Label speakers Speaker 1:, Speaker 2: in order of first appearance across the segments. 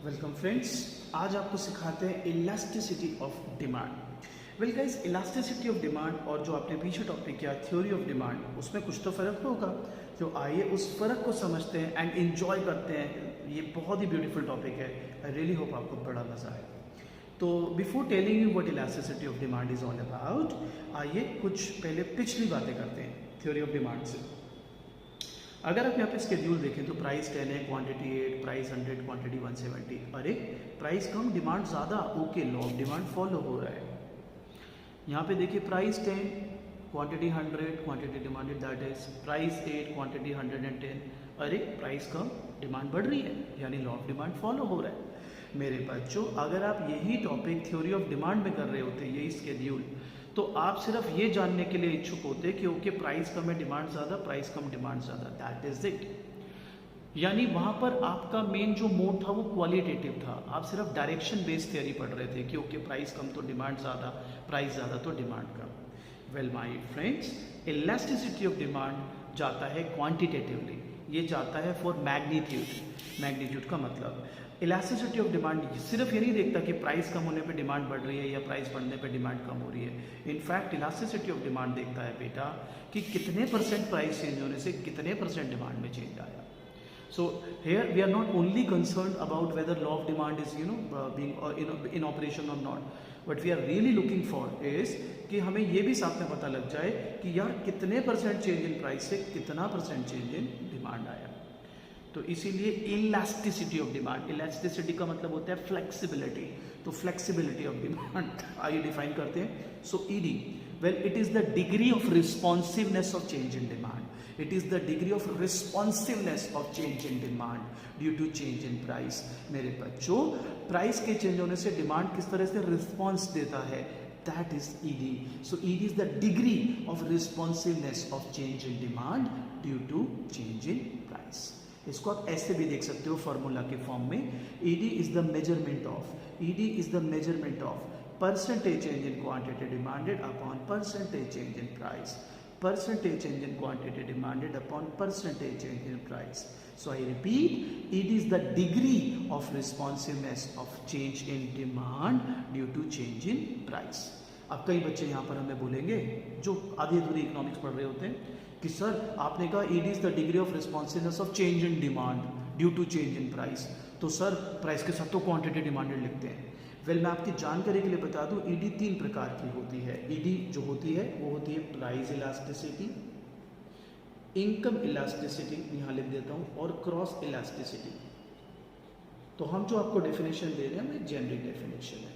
Speaker 1: Welcome friends. आज आपको सिखाते हैं elasticity of demand. Well guys, elasticity of demand और जो आपने पीछे टॉपिक किया थ्योरी ऑफ डिमांड, उसमें कुछ तो फ़र्क होगा। तो आइए उस फ़र्क को समझते हैं एंड एंजॉय करते हैं। ये बहुत ही ब्यूटीफुल टॉपिक है। आई रियली होप आपको बड़ा मज़ा आए। तो before telling you what elasticity of demand is all about, आइए कुछ पहले पिछली बातें करते हैं थ्योरी ऑफ डिमांड से। अगर आप यहाँ पे स्केड्यूल देखें तो प्राइस 10 है, क्वांटिटी 8, प्राइस 100, क्वांटिटी 170। अरे प्राइस कम डिमांड ज़्यादा, okay, law of demand follow हो रहा है। यहाँ पे देखिए price 10, quantity 100, quantity demanded that is price 8, quantity 110। अरे प्राइस कम डिमांड बढ़ रही है, यानी लॉ ऑफ डिमांड फॉलो हो रहा है। मेरे बच्चों, अगर आप यही टॉपिक थ्योरी ऑफ डिमांड में कर रहे होते, यही स्केड्यूल, तो आप सिर्फ ये जानने के लिए इच्छुक होते कि ओके प्राइस कम है डिमांड ज़्यादा, प्राइस कम डिमांड ज़्यादा, दैट इज इट। यानी वहाँ पर आपका मेन जो मोड था वो क्वालिटेटिव था। आप सिर्फ डायरेक्शन बेस्ड थियरी पढ़ रहे थे कि ओके प्राइस कम तो डिमांड ज़्यादा, प्राइस ज़्यादा तो demand come. Well my friends, elasticity of demand जाता है क्वांटिटेटिवली, ये जाता है फॉर मैग्नीट्यूड। मैग्नीट्यूड का मतलब इलास्टिसिटी ऑफ डिमांड सिर्फ ये नहीं देखता कि प्राइस कम होने पे डिमांड बढ़ रही है या प्राइस बढ़ने पे डिमांड कम हो रही है। इनफैक्ट इलास्टिसिटी ऑफ डिमांड देखता है बेटा कि कितने परसेंट प्राइस चेंज होने से कितने परसेंट डिमांड में चेंज आया। So here we are not only concerned about whether law of demand is being in operation or not. What we are really looking for is कि हमें ये भी साथ में पता लग जाए कि यार कितने परसेंट चेंज इन प्राइस से कितना परसेंट चेंज इन डिमांड आया। तो इसीलिए इलास्टिसिटी ऑफ डिमांड, इलास्टिसिटी का मतलब होता है फ्लेक्सिबिलिटी। तो फ्लेक्सिबिलिटी ऑफ डिमांड आइए डिफाइन करते हैं। So ED, well it is the degree of responsiveness of change in demand. It is the degree of responsiveness of change in demand due to change in price. मेरे बच्चों, price के change होने से demand किस तरह से response देता है, that is ED. So ED is the degree of responsiveness of change in demand due to change in price. इसको आप ऐसे भी देख सकते हो फॉर्मूला के फॉर्म में। ED is the measurement of, ED is the measurement of percentage change in quantity demanded upon percentage change in price. Percentage change in quantity demanded upon percentage change in price. So I repeat, it is the degree of responsiveness of change in demand due to change in price. अब कई बच्चे यहाँ पर हमें बोलेंगे जो आधी अधूरी इकोनॉमिक्स पढ़ रहे होते हैं कि सर आपने कहा it is the degree of responsiveness of change in demand due to change in price, तो सर प्राइस के साथ तो क्वांटिटी डिमांडेड लिखते हैं। वेल मैं आपकी जानकारी के लिए बता दूं, ईडी 3 प्रकार की होती है। ईडी जो होती है वो होती है प्राइस इलास्टिसिटी, इनकम इलास्टिसिटी, यहाँ लिख देता हूँ, और क्रॉस इलास्टिसिटी। तो हम जो आपको डेफिनेशन दे रहे हैं वो जेनरिक डेफिनेशन है।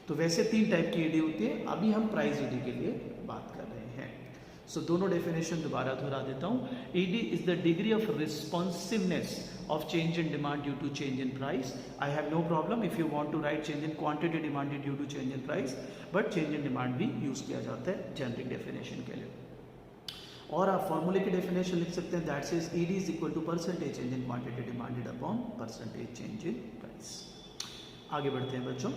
Speaker 1: तो वैसे 3 टाइप की ईडी होती है, अभी हम प्राइस ईडी के लिए बात कर रहे हैं। सो दोनों डेफिनेशन दोबारा दोहरा देता हूँ। ED is the degree of responsiveness of change in demand due to change in price. I have no problem if you want to write change in quantity demanded due to change in price, but change in demand भी use किया जाता है generic definition के लिए। और आप फॉर्मूले की डेफिनेशन लिख सकते हैं, that is ED is equal to percentage change in quantity demanded upon percentage change in price. आगे बढ़ते हैं बच्चों।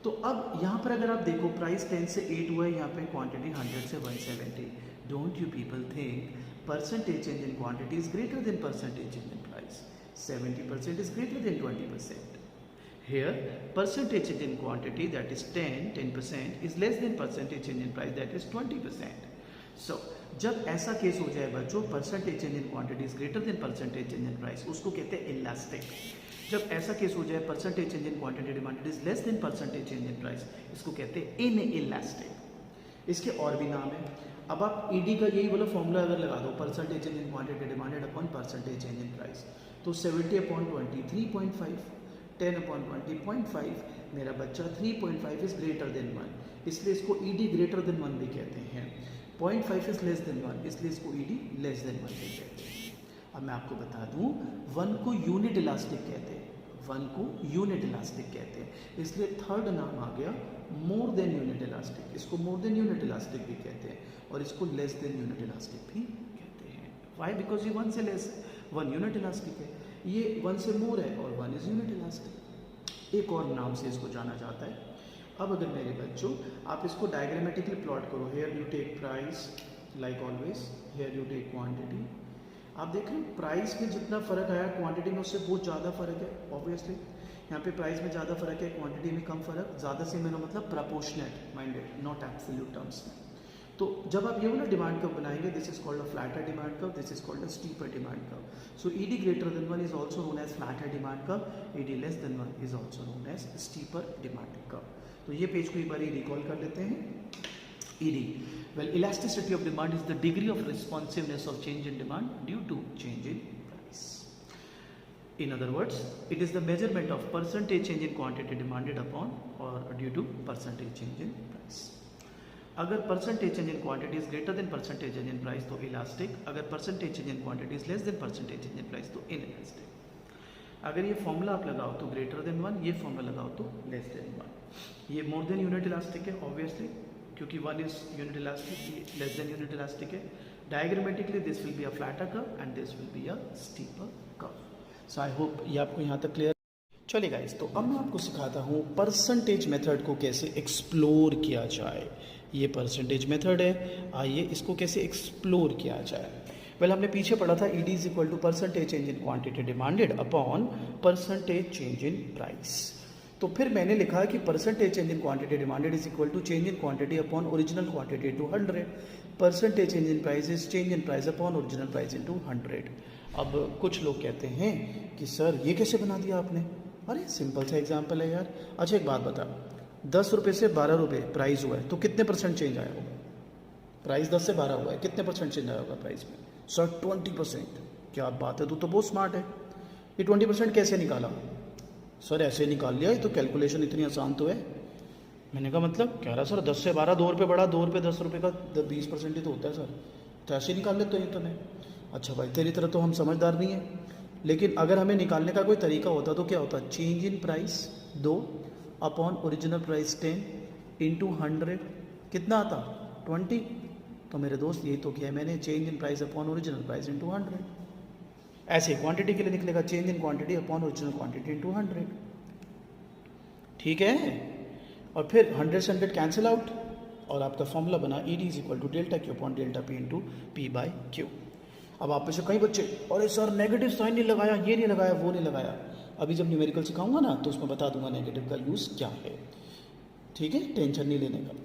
Speaker 1: तो अब यहाँ पर अगर आप देखो प्राइस 10 से 8 हुआ है, यहाँ पे क्वांटिटी 100 से 170। Don't you people think percentage change in quantity is greater than percentage change in price? 70% is greater than 20%. Here, percentage change in quantity, that is 10% is less than percentage change in price, that is 20%. So, जब ऐसा case हो जाए बच्चों, percentage change in quantity is greater than percentage change in price, उसको कहते हैं elastic. जब ऐसा केस हो जाए percentage change in quantity demanded is less than percentage change in price, इसको कहते हैं inelastic। इसके और भी नाम है। अब आप ईडी का यही वाला फॉर्मूला अगर लगा दो, percentage change in quantity demanded upon percentage change in price, तो 70/20 3.5, 10/20 0.5। मेरा बच्चा 3.5 इज ग्रेटर देन 1, इसलिए इसको ईडी ग्रेटर देन 1 भी कहते हैं। 0.5 इज लेस देन 1, इसलिए इसको ईडी लेस देन 1 भी कहते हैं। अब मैं आपको बता दूं, 1 को यूनिट इलास्टिक कहते हैं, 1 को यूनिट इलास्टिक कहते हैं, इसलिए थर्ड नाम आ गया मोर देन यूनिट इलास्टिक। इसको मोर देन यूनिट इलास्टिक भी कहते हैं और इसको लेस देन यूनिट इलास्टिक भी कहते हैं। वाई? बिकॉज ये 1 से लेस है, 1 यूनिट इलास्टिक है, ये 1 से मोर है और 1 इज यूनिट इलास्टिक। एक और नाम से इसको जाना जाता है। अब अगर मेरे बच्चों आप इसको डायग्रामेटिकली प्लॉट करो, here you take price like always, here you take quantity, आप देख रहे हैं प्राइस में जितना फ़र्क आया क्वांटिटी में उससे बहुत ज़्यादा फ़र्क है ऑब्वियसली, यहाँ पे प्राइस में ज़्यादा फर्क है, क्वांटिटी में कम फर्क, ज़्यादा से मेरा मतलब proportionate minded, not absolute terms में। तो जब आप ये वाला डिमांड कर्व बनाएंगे, this is called a flatter demand curve, this is called a steeper demand curve. So ED greater than 1 is also known as flatter demand curve, ED less than 1 is also known as steeper demand curve. तो ये page को एक बार recall कर लेते हैं। ED, well, elasticity of demand is the degree of responsiveness of change in demand due to change in price. In other words, it is the measurement of percentage change in quantity demanded upon or due to percentage change in price. अगर percentage change in quantity is greater than percentage change in price तो elastic, अगर percentage change in quantity is less than percentage change in price तो inelastic. अगर ये formula आप लगाओ तो greater than 1, ये फॉर्मूला लगाओ तो लेस देन 1। ये मोर देन यूनिट इलास्टिक है ऑब्वियसली, क्योंकि 1 is unit elastic, less than unit elastic है। Diagrammatically this will be a flatter curve and this will be a steeper curve. So I hope ये आपको यहाँ तक clear. चलिए guys, तो अब मैं आपको सिखाता हूँ परसेंटेज मेथड को कैसे एक्सप्लोर किया जाए। ये परसेंटेज मेथड है, आइए इसको कैसे एक्सप्लोर किया जाए। वेल, हमने पीछे पढ़ा था ED is equal to percentage change in quantity demanded upon percentage change in price. तो फिर मैंने लिखा कि percentage change in quantity demanded is equal to change in quantity upon original quantity into 100। Percentage change in price is change in price upon original price into 100। अब कुछ लोग कहते हैं कि सर ये कैसे बना दिया आपने? अरे सिंपल सा एग्जाम्पल है यार। अच्छा एक बात बता, 10 रुपये से 12 रुपये प्राइस हुआ है तो कितने परसेंट चेंज आया होगा? प्राइस 10 से 12 हुआ है, कितने परसेंट चेंज आया होगा प्राइस में? सर 20%। क्या बात है, तू तो बहुत स्मार्ट है। ये 20% कैसे निकाला? सर ऐसे निकाल लिया, ये तो कैलकुलेशन इतनी आसान तो है। मैंने कहा मतलब कह रहा सर 10 से 12 2 रुपये बढ़ा, 2 रुपये 10 रुपये का 20% ही तो होता है सर, तो ऐसे निकाल लेते हो तो नहीं। अच्छा भाई, तेरी तरह तो हम समझदार नहीं है, लेकिन अगर हमें निकालने का कोई तरीका होता तो क्या होता? Change in price 2 upon original price 10 into 100 कितना आता? 20। तो मेरे दोस्त यही तो किया मैंने, change in price upon original price into 100। ऐसे क्वांटिटी के लिए निकलेगा change in quantity upon original quantity into 100। ठीक है, और फिर 100 से 100 कैंसिल आउट और आपका फॉर्मूला बना ED is equal to delta Q upon delta P into P by Q. अब आप में से कई बच्चे, अरे सर नेगेटिव साइन नहीं लगाया, ये नहीं लगाया, वो नहीं लगाया। अभी जब न्यूमेरिकल सिखाऊंगा ना तो उसमें बता दूंगा नेगेटिव का यूज़ क्या है। ठीक है, टेंशन नहीं लेने का।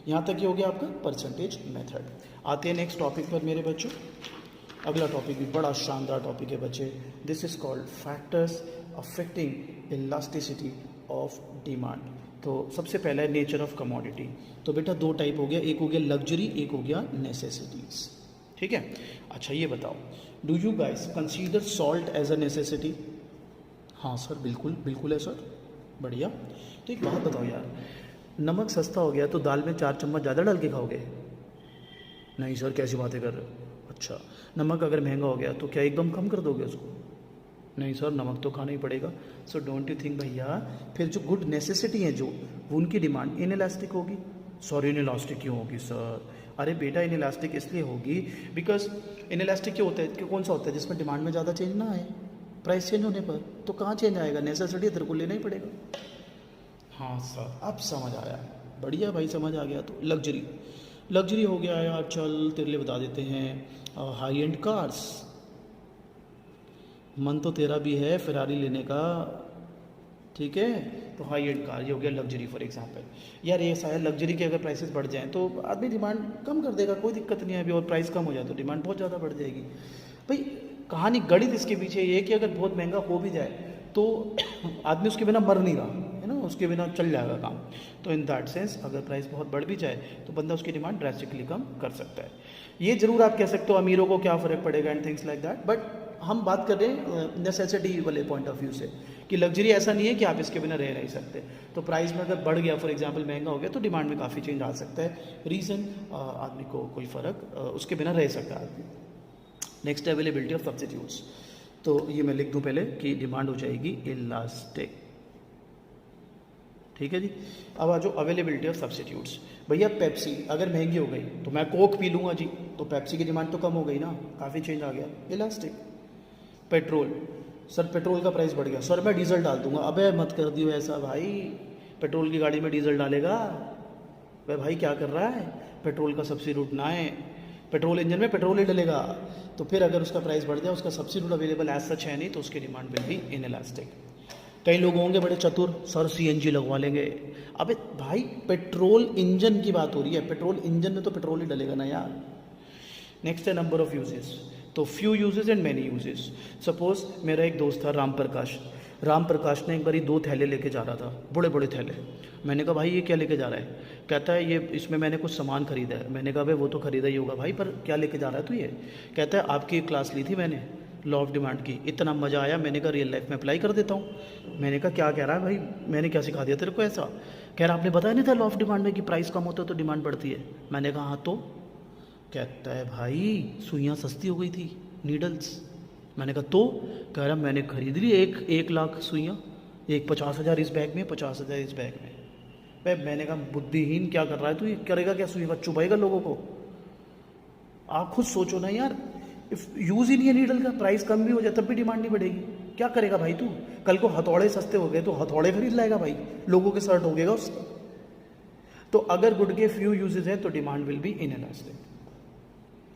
Speaker 1: यहाँ तक ये हो गया आपका परसेंटेज मेथड। आते हैं नेक्स्ट टॉपिक पर मेरे बच्चों। अगला टॉपिक भी बड़ा शानदार टॉपिक है बच्चे। This is called factors affecting elasticity of demand. तो सबसे पहला है नेचर ऑफ कमोडिटी। तो बेटा दो टाइप हो गया, एक हो गया लग्जरी, एक हो गया नेसेसिटीज। ठीक है, अच्छा ये बताओ, do you guys consider salt as a necessity? हाँ सर, बिल्कुल बिल्कुल है सर, बढ़िया। तो एक बात बताओ यार, नमक सस्ता हो गया तो दाल में 4 चम्मच ज़्यादा डाल के खाओगे? नहीं सर, कैसी बातें कर रहे हो। अच्छा, नमक अगर महंगा हो गया तो क्या एकदम कम कर दोगे उसको? नहीं सर, नमक तो खाना ही पड़ेगा। सो डोंट यू थिंक भैया फिर जो गुड नेसेसिटी है जो, वो उनकी डिमांड इनइलास्टिक होगी? सॉरी, इनइलास्टिक क्यों होगी सर? अरे बेटा इनइलास्टिक इसलिए होगी बिकॉज इनइलास्टिक क्यों होता है, क्यों कौन सा होता है? जिसमें डिमांड में ज़्यादा चेंज ना आए, प्राइस चेंज होने पर तो कहाँ चेंज आएगा? नेसेसिटी तेरे को लेना ही पड़ेगा। हाँ सर, अब समझ आया, बढ़िया भाई, समझ आ गया। तो लग्जरी, लग्जरी हो गया यार, चल तेरे लिए बता देते हैं हाई एंड कार्स। मन तो तेरा भी है फेरारी लेने का, ठीक है, तो हाई एंड कार ये हो गया लग्जरी फॉर एग्जांपल। यार ये शायद लग्जरी के अगर प्राइसेस बढ़ जाएं तो आदमी डिमांड कम कर देगा, कोई दिक्कत नहीं है अभी, और प्राइस कम हो जाए तो डिमांड बहुत ज़्यादा बढ़ जाएगी। भाई कहानी गणित इसके पीछे ये है कि अगर बहुत महंगा हो भी जाए तो आदमी उसके बिना मर नहीं रहा है ना, उसके बिना चल जाएगा काम। तो इन दैट सेंस अगर प्राइस बहुत बढ़ भी जाए तो बंदा उसकी डिमांड ड्रास्टिकली कम कर सकता है। ये जरूर आप कह सकते हो अमीरों को क्या फ़र्क पड़ेगा and things like that, but हम बात कर रहे हैं नेसेसिटी वाले पॉइंट ऑफ व्यू से कि लग्जरी ऐसा नहीं है कि आप इसके बिना रह नहीं सकते। तो प्राइस में अगर बढ़ गया, फॉर एग्जांपल महंगा हो गया, तो डिमांड में काफ़ी चेंज आ सकता है। रीज़न आदमी को कोई फ़र्क उसके बिना रह सकता है आदमी। Next availability of substitutes. तो ये मैं लिख दूं पहले कि डिमांड हो जाएगी इलास्टिक। ठीक है जी। अब आ जाओ अवेलेबिलिटी ऑफ सब्सिट्यूट्स। भैया पेप्सी अगर महंगी हो गई तो मैं कोक पी लूँगा जी, तो पेप्सी की डिमांड तो कम हो गई ना, काफ़ी चेंज आ गया, इलास्टिक। पेट्रोल, सर पेट्रोल का प्राइस बढ़ गया, सर मैं डीजल डाल दूंगा। अबे मत कर दियो ऐसा भाई, पेट्रोल की गाड़ी में डीजल डालेगा? वह भाई क्या कर रहा है, पेट्रोल का सब्सिट्यूट ना है, पेट्रोल इंजन में पेट्रोल ही डलेगा। तो फिर अगर उसका प्राइस बढ़ जाए, उसका सब्सिट्यूट अवेलेबल एज सच है नहीं, तो उसकी डिमांड विल बी इनइलास्टिक। कई लोग होंगे बड़े चतुर, सर सीएनजी लगवा लेंगे। अबे भाई पेट्रोल इंजन की बात हो रही है, पेट्रोल इंजन में तो पेट्रोल ही डलेगा ना यार। नेक्स्ट है नंबर ऑफ यूजेस। तो few uses and many uses. Suppose मेरा एक दोस्त था राम प्रकाश ने एक बारी 2 थैले लेके जा रहा था, बड़े बड़े थैले। मैंने कहा भाई ये क्या लेके जा रहा है? कहता है ये इसमें मैंने कुछ सामान खरीदा है। मैंने कहा भाई वो तो खरीदा ही होगा भाई, पर क्या लेके जा रहा है तू ये? कहता है आपकी एक क्लास ली थी मैंने लॉ ऑफ डिमांड की, इतना मज़ा आया, मैंने कहा रियल लाइफ में अप्लाई कर देता हूँ। मैंने कहा क्या कह रहा है भाई, मैंने क्या सिखा दिया तेरे को ऐसा? कह रहा आपने बताया नहीं था लॉ ऑफ डिमांड में कि प्राइस कम होता है तो डिमांड बढ़ती है। मैंने कहा हाँ तो? कहता है भाई सुइयाँ सस्ती हो गई थी, नीडल्स। मैंने कहा तो? कह रहा मैंने खरीद ली 1 लाख सुइयाँ, एक 50,000 इस बैग में, 50,000 इस बैग में। भाई मैंने कहा बुद्धिहीन क्या कर रहा है तू, ये करेगा क्या सुइयाँ का? चुभाएगा लोगों को? आप खुद सोचो ना यार, इफ यूज़ ही नहीं है नीडल का, प्राइस कम भी हो जाए तब भी डिमांड नहीं बढ़ेगी, क्या करेगा भाई तू? कल को हथौड़े सस्ते हो गए तो हथौड़े खरीद लाएगा भाई, लोगों के शर्ट हो गएगा उसका। तो अगर गुड के फ्यू यूजेस है तो डिमांड विल बी इनइलास्टिक।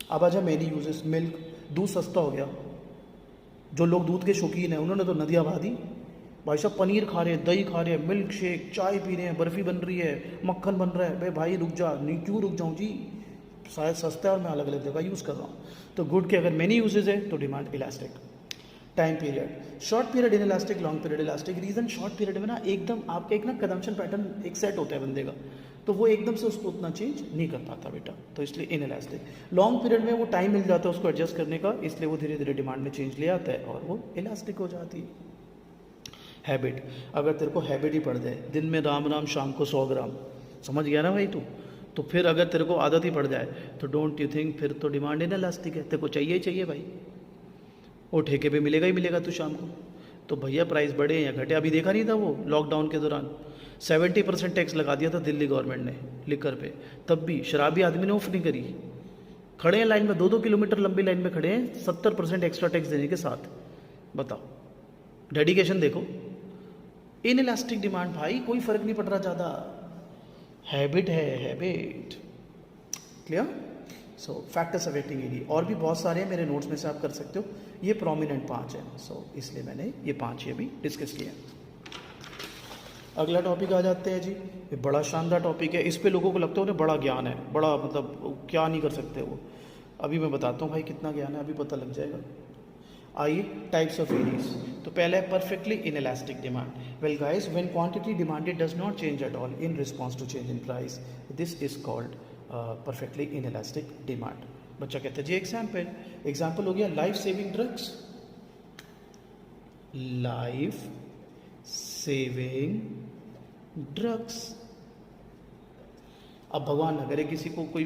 Speaker 1: अब आजा मेनी यूजेस। मिल्क, दूध सस्ता हो गया, जो लोग दूध के शौकीन हैं उन्होंने तो नदियाँ बहा दी भाई साहब। पनीर खा रहे हैं, दही खा रहे हैं, मिल्क शेक, चाय पी रहे हैं, बर्फ़ी बन रही है, मक्खन बन रहा है। भाई रुक जा, नहीं क्यों रुक जाऊँ जी, शायद सस्ता है और मैं अलग अलग जगह यूज़ कर रहा हूँ। तो गुड के अगर मेनी यूजेज है तो demand elastic. Time period, short period inelastic, long period elastic. Reason short period में ना एकदम आपका एक ना कंजम्पशन पैटर्न एक सेट होता है बंदे का, तो वो एकदम से उसको उतना चेंज नहीं कर पाता बेटा, तो इसलिए इनइलास्टिक। लॉन्ग पीरियड में वो टाइम मिल जाता है उसको एडजस्ट करने का, इसलिए वो धीरे धीरे डिमांड में चेंज ले आता है और वो इलास्टिक हो जाती है। हैबिट, अगर तेरे को हैबिट ही पड़ जाए दिन में राम राम शाम को 100 ग्राम, समझ गया ना भाई तू? तो फिर अगर तेरे को आदत ही पड़ जाए तो डोंट यू थिंक फिर तो डिमांड इनइलास्टिक है, तेरे को चाहिए ही चाहिए भाई, वो ठेके पे मिलेगा ही मिलेगा तू शाम को। तो भैया प्राइस बढ़े या घटे, अभी देखा नहीं था वो लॉकडाउन के दौरान 70% टैक्स लगा दिया था दिल्ली गवर्नमेंट ने लिकर पे, तब भी शराबी आदमी ने ऑफ नहीं करी। खड़े हैं लाइन में, 2-2 किलोमीटर लंबी लाइन में खड़े हैं 70% एक्स्ट्रा टैक्स देने के साथ। बताओ डेडिकेशन देखो। इनइलास्टिक डिमांड भाई, कोई फर्क नहीं पड़ रहा ज़्यादा, हैबिट है, हैबिट। क्लियर? सो फैक्टर्स अफेक्टिंग ईडी और भी बहुत सारे हैं, मेरे नोट्स में से आप कर सकते हो, ये प्रोमिनेंट 5 है, सो इसलिए मैंने ये 5 ही अभी डिस्कस किए हैं। अगला टॉपिक आ जाते हैं जी, ये बड़ा शानदार टॉपिक है, इस पे लोगों को लगता है उन्हें बड़ा ज्ञान है, बड़ा मतलब क्या नहीं कर सकते वो। अभी मैं बताता हूँ भाई कितना ज्ञान है, अभी पता लग जाएगा। आइए टाइप्स ऑफ ईडीज। तो पहला है perfectly inelastic demand. Well guys, when quantity demanded does not change at all in response to change in price, this is called perfectly inelastic demand. बच्चा कहता है जी एग्जाम्पल हो गया life saving drugs, life saving drugs. अब भगवान न करे किसी को कोई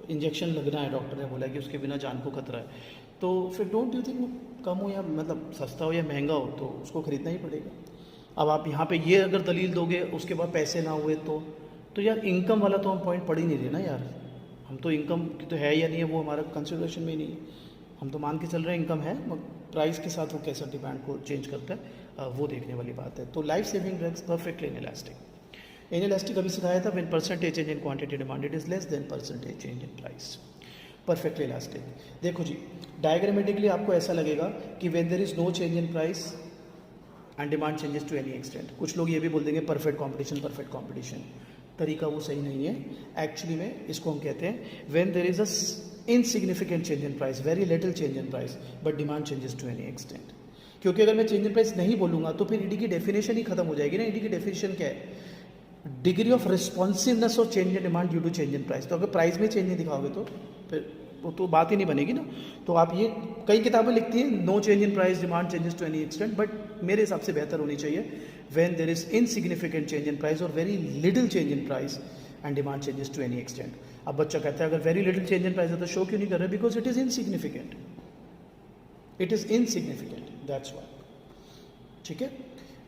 Speaker 1: इंजेक्शन लगना है, डॉक्टर ने बोला कि उसके बिना जान को खतरा है, तो फिर डोंट यू थिंक वो कम हो या मतलब सस्ता हो या महंगा हो तो उसको ख़रीदना ही पड़ेगा। अब आप यहाँ पे ये अगर दलील दोगे उसके बाद पैसे ना हुए तो यार इनकम वाला तो हम पॉइंट पढ़ ही नहीं रहे ना यार, हम तो इनकम की तो है या नहीं है वो हमारा कंसिडरेशन में ही नहीं है, हम तो मान के चल रहे हैं इनकम है, प्राइस के साथ वो कैसा डिमांड को चेंज करता है वो देखने वाली बात है। तो life saving drugs perfectly inelastic. Inelastic अभी सिखाया था, when percentage change in quantity demanded is less than percentage change in price. Perfectly elastic, देखो जी डायग्रामेटिकली आपको ऐसा लगेगा कि when there is no change in price and demand changes to any extent. कुछ लोग ये भी बोल देंगे परफेक्ट कंपटीशन, तरीका वो सही नहीं है। एक्चुअली में इसको हम कहते हैं when there is a insignificant change in price, very little change in price but demand changes to any extent. क्योंकि अगर मैं चेंज इन प्राइस नहीं बोलूँगा तो फिर ईडी की डेफिनेशन ही खत्म हो जाएगी ना। ईडी की डेफिनेशन क्या है? Degree of responsiveness of change in demand due to change in price. तो अगर प्राइस में चेंज नहीं दिखाओगे तो फिर वो तो बात ही नहीं बनेगी ना। तो आप ये कई किताबें लिखती हैं no change in price demand changes to any extent, but मेरे हिसाब से बेहतर होनी चाहिए when there is insignificant change in price और very little change in price and demand changes to any extent. अब बच्चा कहता है अगर very little change in price है तो शो क्यों नहीं कर रहे? Because it is insignificant, that's why. ठीक है।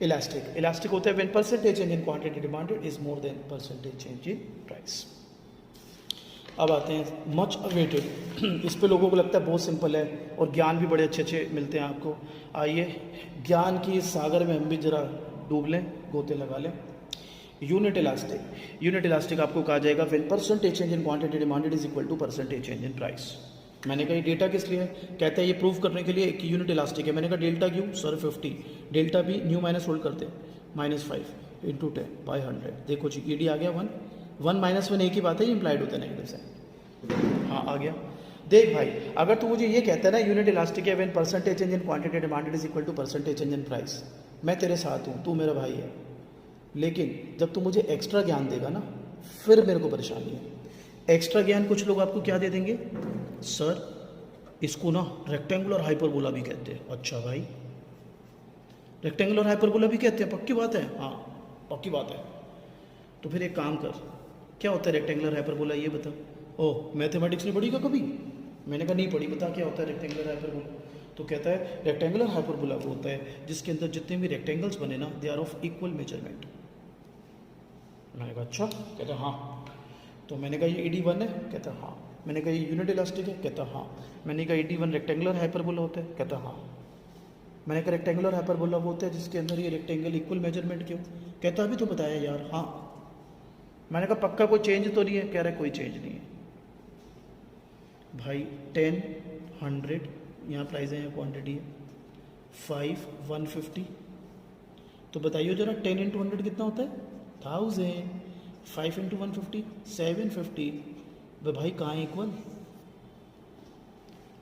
Speaker 1: इलास्टिक होता है when percentage change in quantity demanded is more than percentage change in price. अब आते हैं मच अवेटेड, इस पे लोगों को लगता है बहुत सिंपल है और ज्ञान भी बड़े अच्छे अच्छे मिलते हैं आपको। आइए ज्ञान की इस सागर में हम भी जरा डूब लें, गोते लगा लें। यूनिट इलास्टिक आपको कहा जाएगा when percentage change in quantity demanded is equal to percentage change in price. मैंने कहा ये डेटा किस लिए है? कहता है ये प्रूव करने के लिए कि यूनिट इलास्टिक है। मैंने कहा delta Q sir 50, delta B new minus old करते -5 इंटू 10/100। देखो जी ईडी आ गया 1 1 -1 एक ही बात है, ये इंप्लाइड होता है नेगेटिव साइन। हाँ आ गया। देख भाई अगर तू मुझे ये कहता है ना यूनिट इलास्टिक है when percentage change in quantity demanded is equal to percentage change in price, मैं तेरे साथ हूँ, तू मेरा भाई है। लेकिन जब तू मुझे एक्स्ट्रा ज्ञान देगा ना फिर मेरे को परेशानी है। एक्स्ट्रा ज्ञान कुछ लोग आपको क्या दे देंगे, सर इसको ना रेक्टेंगुलर हाइपरबोला भी कहते हैं। अच्छा भाई रेक्टेंगुलर हाइपरबोला भी कहते हैं, पक्की बात है? हाँ पक्की बात है। तो फिर एक काम कर, क्या होता है रेक्टेंगुलर हाइपरबोला ये बता। ओह मैथमेटिक्स में पढ़ी का कभी? मैंने कहा नहीं पढ़ी, बता क्या होता है रेक्टेंगुलर हाइपरबोला। तो कहता है रेक्टेंगुलर हाइपरबोला वो होता है जिसके अंदर जितने भी रेक्टेंगल्स बने ना they are of equal measurement. मैंने कहा अच्छा, कहता हाँ। तो मैंने कहा ये ED1 है, कहता हाँ। मैंने कहा ये यूनिट इलास्टिक है, कहता हाँ। मैंने कहा ED1 रेक्टेंगुलर हाइपरबोला होता है, कहता हाँ। मैंने कहा रेक्टेंगुलर हाइपरबोला वो होता है जिसके अंदर ये रेक्टेंगल इक्वल मेजरमेंट क्यों, कहता अभी तो बताया यार हाँ। मैंने कहा पक्का कोई चेंज तो नहीं है, कह रहा है कोई चेंज नहीं है। भाई 10 100 यहाँ प्राइस है, यहाँ क्वांटिटी है, 5 150। तो बताइए जरा 10 × 100 कितना होता है? 1000। 5 × 150 750। भाई कहाँ इक्वल?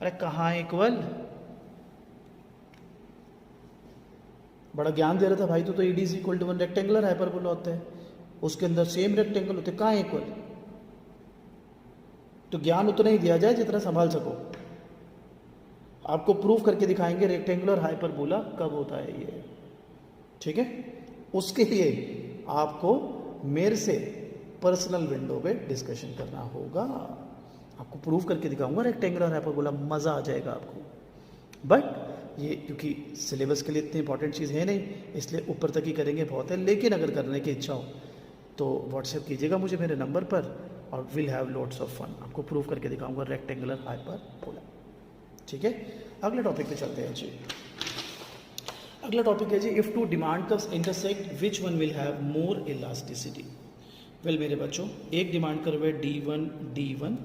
Speaker 1: अरे कहाँ इक्वल? बड़ा ज्ञान दे रहा था भाई तो ED is equal to 1 rectangular hyperbola होता है, उसके अंदर सेम रेक्टेंगल होते हैं, कहाँ इक्वल? तो ज्ञान उतना ही दिया जाए जितना संभाल सको। आपको प्रूफ करके दिखाएंगे रेक्टेंगुलर हाइपरबोला कब होता है ये, ठीक है? उसके लिए आपको मेरे से पर्सनल विंडो पे डिस्कशन करना होगा। आपको प्रूफ करके दिखाऊंगा रेक्टेंगुलर हाइपरबोला, मज़ा आ जाएगा आपको। बट ये क्योंकि सिलेबस के लिए इतनी इंपॉर्टेंट चीज़ है नहीं, इसलिए ऊपर तक ही करेंगे बहुत है। लेकिन अगर करने की इच्छा हो तो व्हाट्सएप कीजिएगा मुझे मेरे नंबर पर और will have loads of fun. आपको प्रूफ करके दिखाऊंगा रेक्टेंगुलर हाइपरबोला, ठीक है? अगले टॉपिक पे चलते हैं जी। अगला टॉपिक है जी if two demand curves intersect which one will have more elasticity. Well मेरे बच्चों एक डिमांड कर्व है D1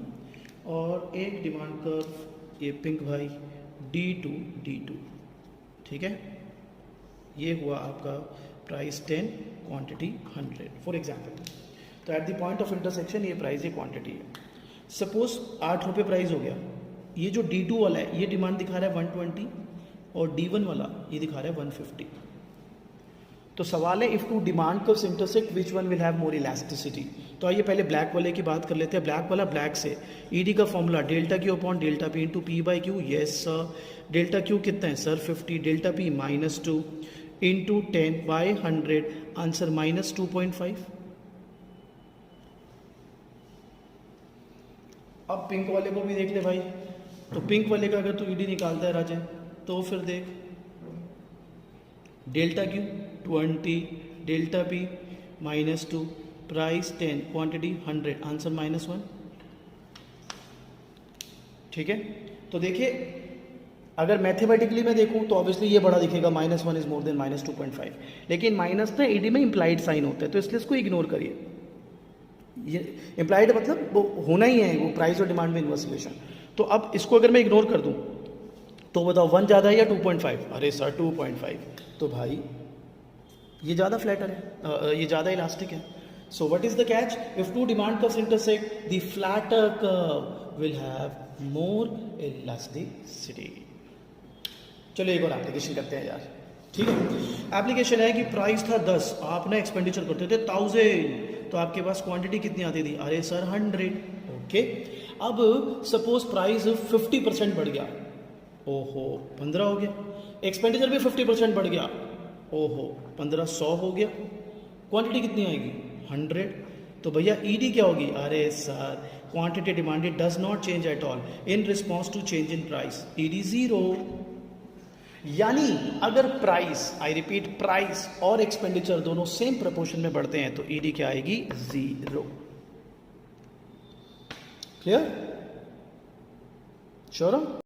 Speaker 1: और एक डिमांड कर्व ये पिंक भाई D2, ठीक है? ये हुआ आपका प्राइस 10 क्वांटिटी 100 फॉर एग्जाम्पल। तो at the point of intersection ये प्राइस ये क्वांटिटी है। सपोज 8 रुपये प्राइस हो गया। ये जो D2 वाला है ये डिमांड दिखा रहा है 120 और D1 वाला ये दिखा रहा है 150। तो सवाल है if two demand curves intersect which one will have more elasticity. तो आइए पहले ब्लैक वाले की बात कर लेते हैं। ब्लैक वाला ब्लैक से ED का formula delta Q upon delta P into P/Q। Yes sir. Delta Q कितना है sir 50, delta P -2 into 10/100, answer -2.5। अब पिंक वाले को भी देख ले भाई। तो पिंक वाले का अगर तू ED निकालता है राजा तो फिर देख delta Q 20, delta P -2, price 10, quantity 100, answer -1, ठीक है? तो देखिए अगर मैथमेटिकली मैं देखूं तो ऑब्वियसली ये बड़ा दिखेगा, -1 इज मोर देन -2.5, लेकिन माइनस ना ED में इंप्लाइड साइन होता है तो इसलिए इसको इग्नोर करिए। ये इंप्लाइड मतलब वो होना ही है, वो प्राइस और डिमांड में इनवर्स रिलेशन। तो अब इसको अगर मैं इग्नोर कर दूं तो बताओ 1 ज़्यादा है या 2.5? अरे सर 2.5। तो भाई ये ज़्यादा फ्लैटर है, ये ज़्यादा इलास्टिक है। So what is the catch? If two demand curves intersect the flatter curve will have more elasticity. चलो एक और एप्लीकेशन करते हैं यार, ठीक है? एप्लीकेशन है कि प्राइस था 10, आप ना एक्सपेंडिचर करते थे 1000, तो आपके पास क्वांटिटी कितनी आती थी? अरे सर 100। ओके अब सपोज प्राइस 50% बढ़ गया, ओहो 15 हो गया। एक्सपेंडिचर भी 50% बढ़ गया, ओहो 1500 हो गया। क्वांटिटी कितनी आएगी? 100। तो भैया ED क्या होगी? अरे sir quantity demanded does not change at all in response to change in price, ED 0। यानी अगर प्राइस, आई रिपीट प्राइस और एक्सपेंडिचर दोनों सेम प्रोपोर्शन में बढ़ते हैं तो ED क्या आएगी? 0। क्लियर? श्योर?